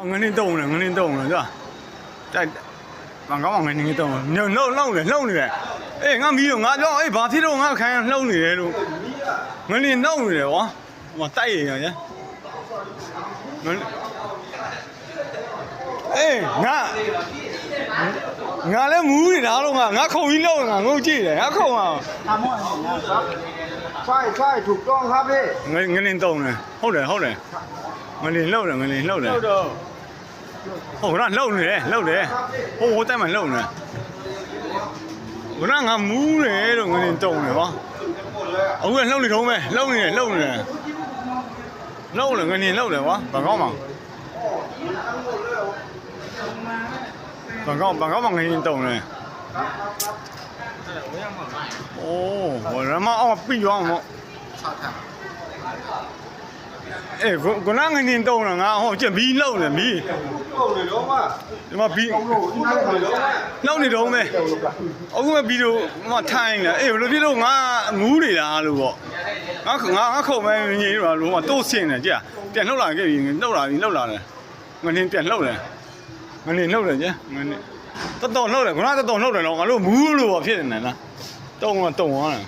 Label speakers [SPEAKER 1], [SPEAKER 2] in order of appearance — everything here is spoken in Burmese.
[SPEAKER 1] ငနေတုံးတယ်ကြွတိုက်ဘာကောင်းငနေတုံးနှုတ်နေတယ်အေးငါမီးတော့ငါပြောအေးဘာဖြစ်တော့ငါခိုင်းနှုတ်နေတယ်လို့ငနေနှုတ်နေတယ်ကွာဟိုတိုက်ရရအေးငါလည်းမူးနေတာတော့ငါခုံကြီးလောက်ငါငုတ်ကြည့်တယ်ငါခုံအောင်
[SPEAKER 2] ใช่ถูกต้องครับพี่
[SPEAKER 1] ငနေတုံးတယ်ဟုတ်တယ်ငနေလှုပ်တယ်ဟုတ်ကဲ့လှုပ်နေတယ်ဟိုတိုက်မှလှုပ်နေဘုရားငါမူးတယ်လို့ငနေတုံးတယ်ကွာအခုကလှုပ်နေတော့မယ်လှုပ်နေတယ်ငနေလှုပ်တယ်ကွာဘာကောင်းမှာဘာကောင်းငနေတုံးတယ်โอ้我他妈哦闭上我哎我那个人动了啊哦这米漏了米ဒီမှာဘီလောက်နေတော့မယ်အခုမှဘီတို့မထိုင်းလာအေးဘယ်လိုဖြစ်လို့ငါငူးနေတာလို့ပေါ့ငါခုံမဲငင်းတော့လုံးဝတိုးဆင်းတယ်ကြည့်ပြန်လှုပ်လာခဲ့ပြီလှုပ်လာတယ်ငနေပြန်လှုပ်တယ်ငနေလှုပ်တယ်ကြငနေတော်လှုပ်တယ်ခုနကတော်လှုပ်တယ်တော့ငါတို့မူးလို့ဖြစ်နေတယ်လားတုံသွားတယ်